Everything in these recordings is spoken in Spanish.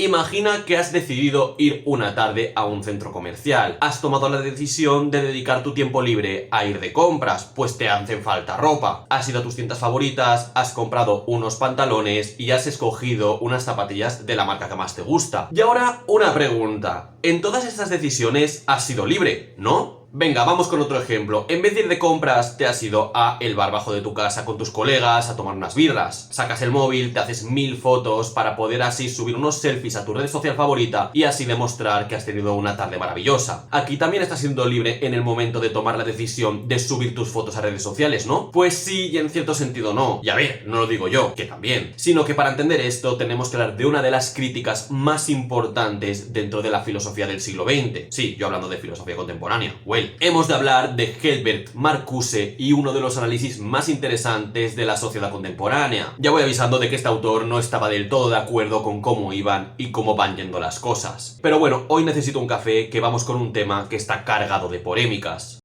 Imagina que has decidido ir una tarde a un centro comercial. Has tomado la decisión de dedicar tu tiempo libre a ir de compras, pues te hacen falta ropa. Has ido a tus tiendas favoritas, has comprado unos pantalones y has escogido unas zapatillas de la marca que más te gusta. Y ahora una pregunta. En todas estas decisiones has sido libre, ¿no? Venga, vamos con otro ejemplo. En vez de ir de compras, te has ido a el bar bajo de tu casa con tus colegas a tomar unas birras. Sacas el móvil, te haces 1000 fotos para poder así subir unos selfies a tu red social favorita y así demostrar que has tenido una tarde maravillosa. Aquí también estás siendo libre en el momento de tomar la decisión de subir tus fotos a redes sociales, ¿no? Pues sí, y en cierto sentido no. Y a ver, no lo digo yo, que también. Sino que para entender esto tenemos que hablar de una de las críticas más importantes dentro de la filosofía del siglo XX. Sí, yo hablando de filosofía contemporánea. Hemos de hablar de Herbert Marcuse y uno de los análisis más interesantes de la sociedad contemporánea. Ya voy avisando de que este autor no estaba del todo de acuerdo con cómo iban y cómo van yendo las cosas. Pero bueno, hoy necesito un café, que vamos con un tema que está cargado de polémicas.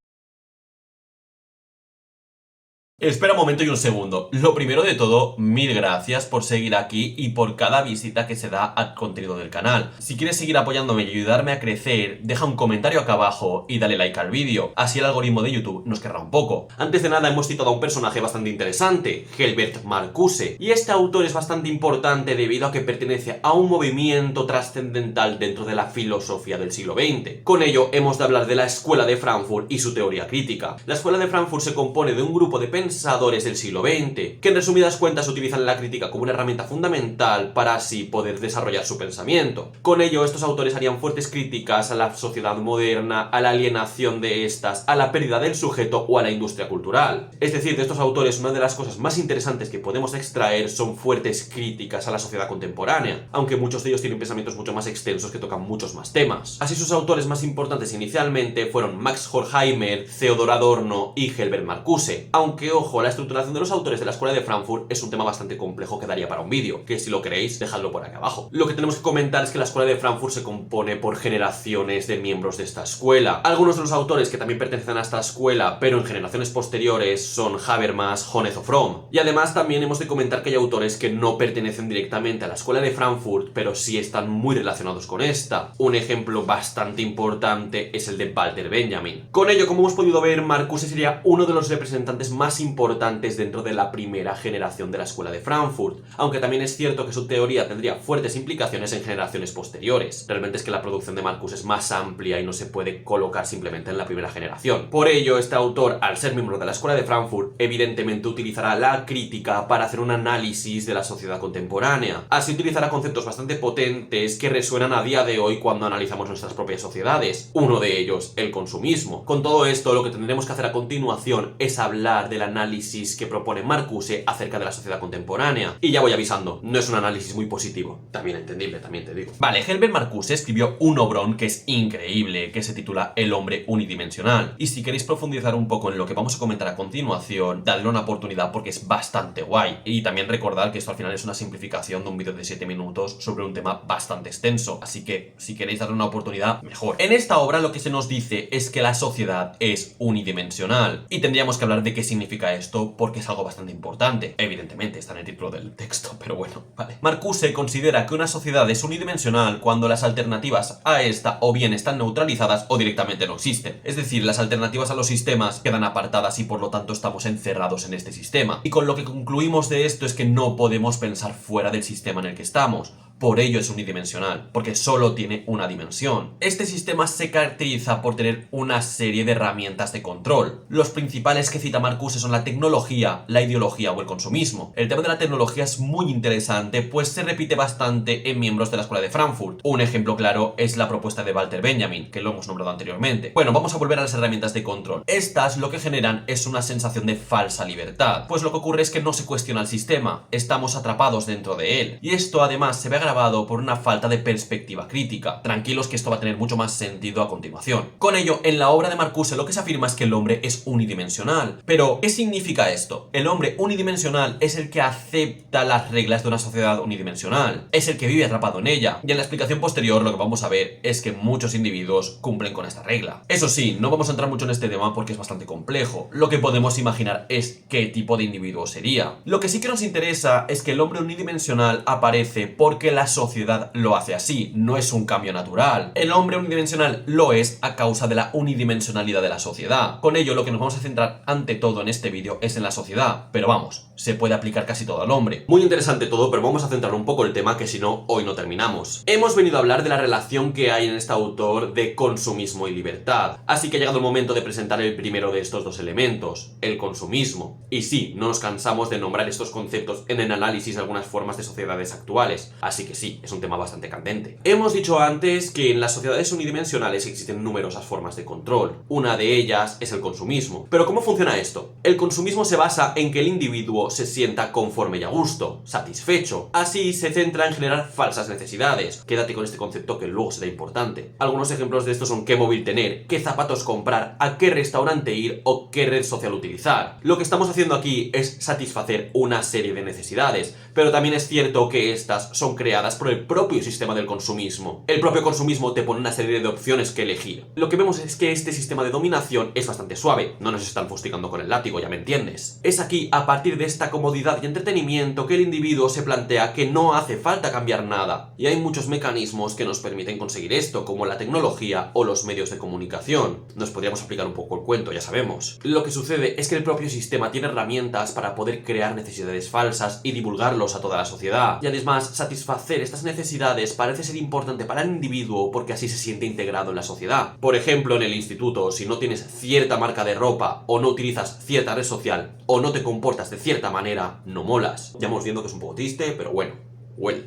Espera un momento y un segundo. Lo primero de todo, mil gracias por seguir aquí y por cada visita que se da al contenido del canal. Si quieres seguir apoyándome y ayudarme a crecer, deja un comentario acá abajo y dale like al vídeo. Así el algoritmo de YouTube nos querrá un poco. Antes de nada hemos citado a un personaje bastante interesante, Herbert Marcuse. Y este autor es bastante importante debido a que pertenece a un movimiento trascendental dentro de la filosofía del siglo XX. Con ello hemos de hablar de la Escuela de Frankfurt y su teoría crítica. La Escuela de Frankfurt se compone de un grupo de pensadores del siglo XX, que en resumidas cuentas utilizan la crítica como una herramienta fundamental para así poder desarrollar su pensamiento. Con ello, estos autores harían fuertes críticas a la sociedad moderna, a la alienación de estas, a la pérdida del sujeto o a la industria cultural. Es decir, de estos autores, una de las cosas más interesantes que podemos extraer son fuertes críticas a la sociedad contemporánea, aunque muchos de ellos tienen pensamientos mucho más extensos que tocan muchos más temas. Así, sus autores más importantes inicialmente fueron Max Horkheimer, Theodor Adorno y Herbert Marcuse, aunque ojo, la estructuración de los autores de la Escuela de Frankfurt es un tema bastante complejo que daría para un vídeo, que si lo queréis, dejadlo por aquí abajo. Lo que tenemos que comentar es que la Escuela de Frankfurt se compone por generaciones de miembros de esta escuela. Algunos de los autores que también pertenecen a esta escuela, pero en generaciones posteriores, son Habermas, Honeeth o Fromm. Y además también hemos de comentar que hay autores que no pertenecen directamente a la Escuela de Frankfurt, pero sí están muy relacionados con esta. Un ejemplo bastante importante es el de Walter Benjamin. Con ello, como hemos podido ver, Marcuse sería uno de los representantes más importantes dentro de la primera generación de la Escuela de Frankfurt, aunque también es cierto que su teoría tendría fuertes implicaciones en generaciones posteriores. Realmente es que la producción de Marcuse es más amplia y no se puede colocar simplemente en la primera generación. Por ello, este autor, al ser miembro de la Escuela de Frankfurt, evidentemente utilizará la crítica para hacer un análisis de la sociedad contemporánea. Así utilizará conceptos bastante potentes que resuenan a día de hoy cuando analizamos nuestras propias sociedades. Uno de ellos, el consumismo. Con todo esto, lo que tendremos que hacer a continuación es hablar del análisis que propone Marcuse acerca de la sociedad contemporánea. Y ya voy avisando, no es un análisis muy positivo. También entendible, también te digo. Vale, Herbert Marcuse escribió un obrón que es increíble, que se titula El hombre unidimensional. Y si queréis profundizar un poco en lo que vamos a comentar a continuación, dadle una oportunidad porque es bastante guay. Y también recordad que esto al final es una simplificación de un vídeo de 7 minutos sobre un tema bastante extenso. Así que si queréis darle una oportunidad, mejor. En esta obra lo que se nos dice es que la sociedad es unidimensional. Y tendríamos que hablar de qué significa esto porque es algo bastante importante. Evidentemente está en el título del texto, pero bueno, vale. Marcuse considera que una sociedad es unidimensional cuando las alternativas a esta o bien están neutralizadas o directamente no existen. Es decir, las alternativas a los sistemas quedan apartadas y por lo tanto estamos encerrados en este sistema. Y con lo que concluimos de esto es que no podemos pensar fuera del sistema en el que estamos. Por ello es unidimensional, porque solo tiene una dimensión. Este sistema se caracteriza por tener una serie de herramientas de control. Los principales que cita Marcuse son la tecnología, la ideología o el consumismo. El tema de la tecnología es muy interesante, pues se repite bastante en miembros de la Escuela de Frankfurt. Un ejemplo claro es la propuesta de Walter Benjamin, que lo hemos nombrado anteriormente. Bueno, vamos a volver a las herramientas de control. Estas lo que generan es una sensación de falsa libertad, pues lo que ocurre es que no se cuestiona el sistema, estamos atrapados dentro de él. Y esto además se ve agravado por una falta de perspectiva crítica. Tranquilos que esto va a tener mucho más sentido a continuación. Con ello, en la obra de Marcuse lo que se afirma es que el hombre es unidimensional. Pero, ¿qué significa esto? El hombre unidimensional es el que acepta las reglas de una sociedad unidimensional. Es el que vive atrapado en ella. Y en la explicación posterior lo que vamos a ver es que muchos individuos cumplen con esta regla. Eso sí, no vamos a entrar mucho en este tema porque es bastante complejo. Lo que podemos imaginar es qué tipo de individuo sería. Lo que sí que nos interesa es que el hombre unidimensional aparece porque la sociedad lo hace así, no es un cambio natural. El hombre unidimensional lo es a causa de la unidimensionalidad de la sociedad. Con ello, lo que nos vamos a centrar ante todo en este vídeo es en la sociedad, pero vamos, se puede aplicar casi todo al hombre. Muy interesante todo, pero vamos a centrar un poco el tema, que si no, hoy no terminamos. Hemos venido a hablar de la relación que hay en este autor de consumismo y libertad, así que ha llegado el momento de presentar el primero de estos dos elementos, el consumismo. Y sí, no nos cansamos de nombrar estos conceptos en el análisis de algunas formas de sociedades actuales, así que sí, es un tema bastante candente. Hemos dicho antes que en las sociedades unidimensionales existen numerosas formas de control. Una de ellas es el consumismo. ¿Pero cómo funciona esto? El consumismo se basa en que el individuo se sienta conforme y a gusto, satisfecho. Así se centra en generar falsas necesidades. Quédate con este concepto que luego será importante. Algunos ejemplos de esto son qué móvil tener, qué zapatos comprar, a qué restaurante ir o qué red social utilizar. Lo que estamos haciendo aquí es satisfacer una serie de necesidades, pero también es cierto que estas son creadas por el propio sistema del consumismo. El propio consumismo te pone una serie de opciones que elegir. Lo que vemos es que este sistema de dominación es bastante suave, no nos están fustigando con el látigo, ya me entiendes. Es aquí, a partir de esta comodidad y entretenimiento, que el individuo se plantea que no hace falta cambiar nada. Y hay muchos mecanismos que nos permiten conseguir esto, como la tecnología o los medios de comunicación. Nos podríamos aplicar un poco el cuento, ya sabemos. Lo que sucede es que el propio sistema tiene herramientas para poder crear necesidades falsas y divulgarlos a toda la sociedad. Y además, satisfacer estas necesidades parece ser importante para el individuo porque así se siente integrado en la sociedad. Por ejemplo, en el instituto, si no tienes cierta marca de ropa, o no utilizas cierta red social, o no te comportas de cierta manera, no molas. Ya vamos viendo que es un poco triste, pero bueno.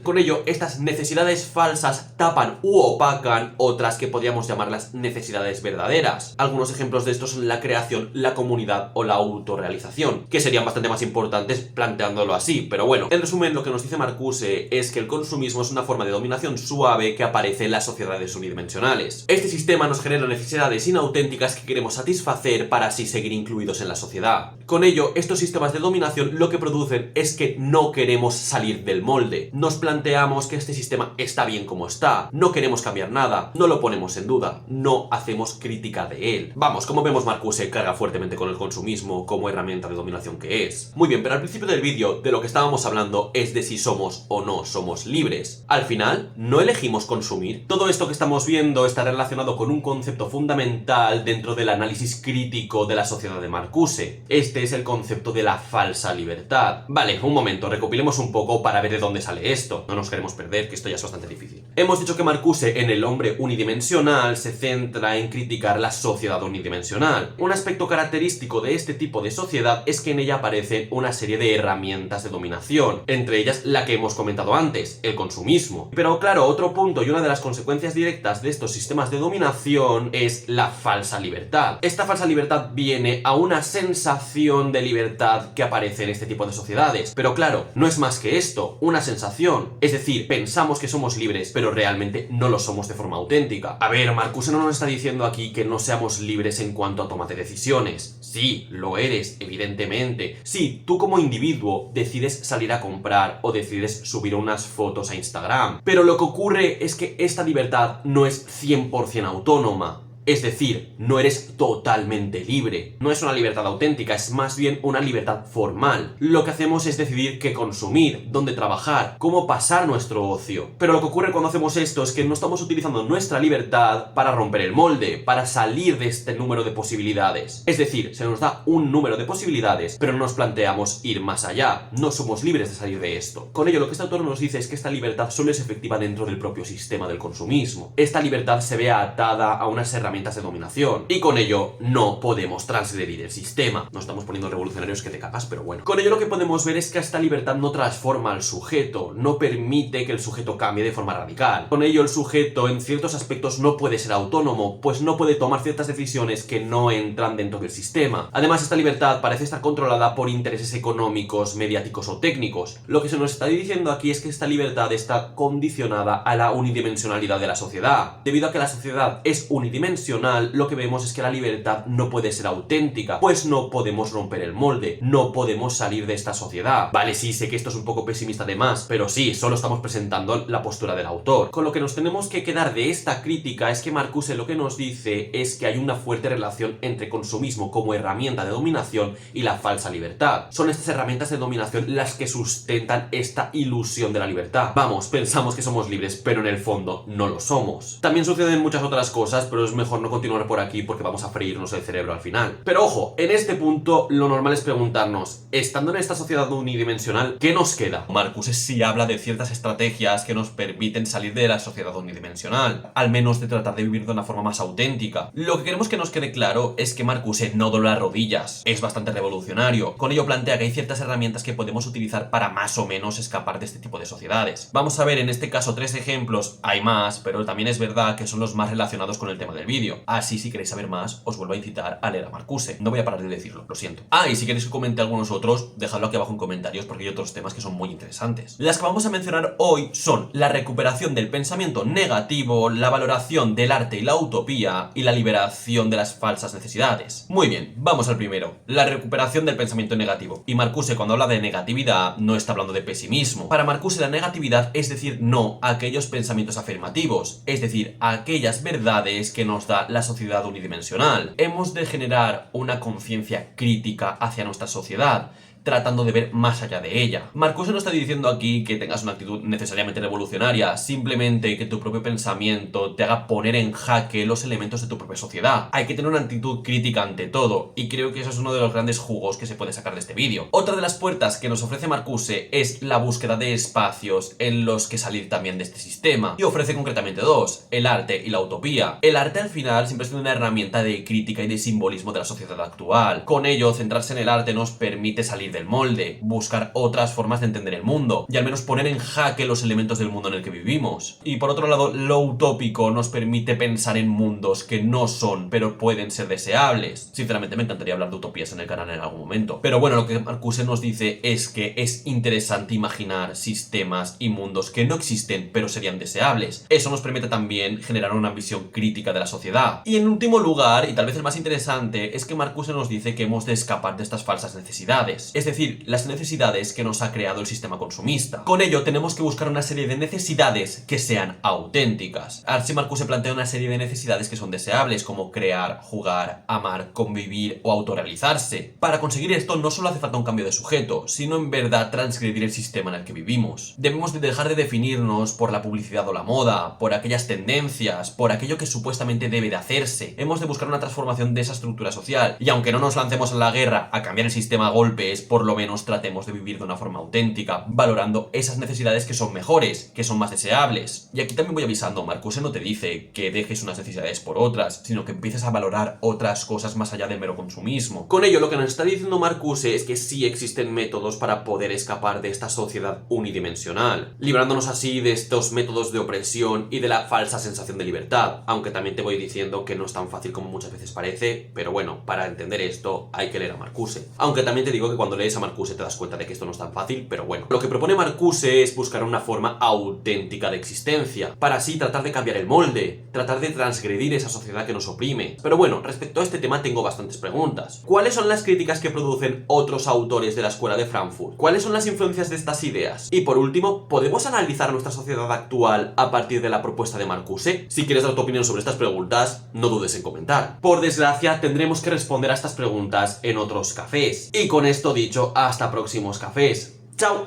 Con ello, estas necesidades falsas tapan u opacan otras que podríamos llamarlas necesidades verdaderas. Algunos ejemplos de esto son la creación, la comunidad o la autorrealización, que serían bastante más importantes planteándolo así, pero bueno. En resumen, lo que nos dice Marcuse es que el consumismo es una forma de dominación suave que aparece en las sociedades unidimensionales. Este sistema nos genera necesidades inauténticas que queremos satisfacer para así seguir incluidos en la sociedad. Con ello, estos sistemas de dominación lo que producen es que no queremos salir del molde. Nos planteamos que este sistema está bien como está, no queremos cambiar nada, no lo ponemos en duda, no hacemos crítica de él. Vamos, como vemos, Marcuse carga fuertemente con el consumismo como herramienta de dominación que es. Muy bien, pero al principio del vídeo de lo que estábamos hablando es de si somos o no somos libres. Al final, ¿no elegimos consumir? Todo esto que estamos viendo está relacionado con un concepto fundamental dentro del análisis crítico de la sociedad de Marcuse. Este es el concepto de la falsa libertad. Vale, un momento, recopilemos un poco para ver de dónde sale esto. No nos queremos perder, que esto ya es bastante difícil. Hemos dicho que Marcuse en el hombre unidimensional se centra en criticar la sociedad unidimensional. Un aspecto característico de este tipo de sociedad es que en ella aparecen una serie de herramientas de dominación, entre ellas la que hemos comentado antes, el consumismo. Pero claro, otro punto y una de las consecuencias directas de estos sistemas de dominación es la falsa libertad. Esta falsa libertad viene a una sensación de libertad que aparece en este tipo de sociedades. Pero claro, no es más que esto, una sensación. Es decir, pensamos que somos libres, pero realmente no lo somos de forma auténtica. A ver, Marcuse no nos está diciendo aquí que no seamos libres en cuanto a toma de decisiones. Sí, lo eres, evidentemente. Sí, tú como individuo decides salir a comprar o decides subir unas fotos a Instagram. Pero lo que ocurre es que esta libertad no es 100% autónoma. Es decir, no eres totalmente libre. No es una libertad auténtica, es más bien una libertad formal. Lo que hacemos es decidir qué consumir, dónde trabajar, cómo pasar nuestro ocio. Pero lo que ocurre cuando hacemos esto es que no estamos utilizando nuestra libertad para romper el molde, para salir de este número de posibilidades. Es decir, se nos da un número de posibilidades, pero no nos planteamos ir más allá. No somos libres de salir de esto. Con ello, lo que este autor nos dice es que esta libertad solo es efectiva dentro del propio sistema del consumismo. Esta libertad se ve atada a unas herramientas de dominación, y con ello no podemos transgredir el sistema. Nos estamos poniendo revolucionarios que te cagas, pero bueno. Con ello lo que podemos ver es que esta libertad no transforma al sujeto, no permite que el sujeto cambie de forma radical. Con ello el sujeto en ciertos aspectos no puede ser autónomo, pues no puede tomar ciertas decisiones que no entran dentro del sistema. Además, esta libertad parece estar controlada por intereses económicos, mediáticos o técnicos. Lo que se nos está diciendo aquí es que esta libertad está condicionada a la unidimensionalidad de la sociedad. Debido a que la sociedad es unidimensional, unidimensional lo que vemos es que la libertad no puede ser auténtica, pues no podemos romper el molde, no podemos salir de esta sociedad. Vale, sí, sé que esto es un poco pesimista de más, pero sí, solo estamos presentando la postura del autor. Con lo que nos tenemos que quedar de esta crítica es que Marcuse lo que nos dice es que hay una fuerte relación entre consumismo como herramienta de dominación y la falsa libertad. Son estas herramientas de dominación las que sustentan esta ilusión de la libertad. Vamos, pensamos que somos libres, pero en el fondo no lo somos. También suceden muchas otras cosas, pero es mejor no continuar por aquí porque vamos a freírnos el cerebro al final. Pero ojo, en este punto lo normal es preguntarnos, estando en esta sociedad unidimensional, ¿qué nos queda? Marcuse sí habla de ciertas estrategias que nos permiten salir de la sociedad unidimensional, al menos de tratar de vivir de una forma más auténtica. Lo que queremos que nos quede claro es que Marcuse no dobla rodillas, es bastante revolucionario. Con ello plantea que hay ciertas herramientas que podemos utilizar para más o menos escapar de este tipo de sociedades. Vamos a ver en este caso 3 ejemplos, hay más, pero también es verdad que son los más relacionados con el tema del vídeo. Así si queréis saber más, os vuelvo a incitar a leer a Marcuse. No voy a parar de decirlo, lo siento. Y si queréis que comente algunos otros, dejadlo aquí abajo en comentarios porque hay otros temas que son muy interesantes. Las que vamos a mencionar hoy son la recuperación del pensamiento negativo, la valoración del arte y la utopía y la liberación de las falsas necesidades. Muy bien, vamos al primero, la recuperación del pensamiento negativo. Y Marcuse cuando habla de negatividad no está hablando de pesimismo. Para Marcuse la negatividad es decir no a aquellos pensamientos afirmativos, es decir, a aquellas verdades que nos da la sociedad unidimensional. Hemos de generar una conciencia crítica hacia nuestra sociedad, tratando de ver más allá de ella. Marcuse no está diciendo aquí que tengas una actitud necesariamente revolucionaria, simplemente que tu propio pensamiento te haga poner en jaque los elementos de tu propia sociedad. Hay que tener una actitud crítica ante todo, y creo que eso es uno de los grandes jugos que se puede sacar de este vídeo. Otra de las puertas que nos ofrece Marcuse es la búsqueda de espacios en los que salir también de este sistema, y ofrece concretamente 2, el arte y la utopía. El arte al final siempre es una herramienta de crítica y de simbolismo de la sociedad actual. Con ello, centrarse en el arte nos permite salir del molde, buscar otras formas de entender el mundo y al menos poner en jaque los elementos del mundo en el que vivimos. Y por otro lado, lo utópico nos permite pensar en mundos que no son, pero pueden ser deseables. Sinceramente me encantaría hablar de utopías en el canal en algún momento. Pero bueno, lo que Marcuse nos dice es que es interesante imaginar sistemas y mundos que no existen, pero serían deseables. Eso nos permite también generar una visión crítica de la sociedad. Y en último lugar, y tal vez el más interesante, es que Marcuse nos dice que hemos de escapar de estas falsas necesidades. Es decir, las necesidades que nos ha creado el sistema consumista. Con ello tenemos que buscar una serie de necesidades que sean auténticas. Así Marcuse plantea una serie de necesidades que son deseables, como crear, jugar, amar, convivir o autorrealizarse. Para conseguir esto no solo hace falta un cambio de sujeto, sino en verdad transgredir el sistema en el que vivimos. Debemos de dejar de definirnos por la publicidad o la moda, por aquellas tendencias, por aquello que supuestamente debe de hacerse. Hemos de buscar una transformación de esa estructura social, y aunque no nos lancemos a la guerra a cambiar el sistema a golpes, por lo menos tratemos de vivir de una forma auténtica, valorando esas necesidades que son mejores, que son más deseables. Y aquí también voy avisando, Marcuse no te dice que dejes unas necesidades por otras, sino que empieces a valorar otras cosas más allá del mero consumismo. Con ello, lo que nos está diciendo Marcuse es que sí existen métodos para poder escapar de esta sociedad unidimensional, librándonos así de estos métodos de opresión y de la falsa sensación de libertad, aunque también te voy diciendo que no es tan fácil como muchas veces parece, pero bueno, para entender esto hay que leer a Marcuse. Aunque también te digo que cuando lees a Marcuse te das cuenta de que esto no es tan fácil, pero bueno. Lo que propone Marcuse es buscar una forma auténtica de existencia, para así tratar de cambiar el molde, tratar de transgredir esa sociedad que nos oprime. Pero bueno, respecto a este tema tengo bastantes preguntas. ¿Cuáles son las críticas que producen otros autores de la escuela de Frankfurt? ¿Cuáles son las influencias de estas ideas? Y por último, ¿podemos analizar nuestra sociedad actual a partir de la propuesta de Marcuse? Si quieres dar tu opinión sobre estas preguntas, no dudes en comentar. Por desgracia, tendremos que responder a estas preguntas en otros cafés. Y con esto dicho, hasta próximos cafés. ¡Chao!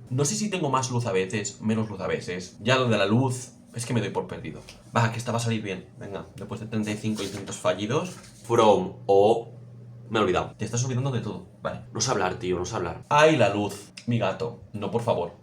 No sé si tengo más luz a veces, menos luz a veces. Ya lo de la luz, es que me doy por perdido. Va, que esta va a salir bien. Venga, después de 35 intentos fallidos. From o... Me he olvidado. Te estás olvidando de todo. Vale. No sé hablar, tío, no sé hablar. ¡Ay, la luz! Mi gato. No, por favor.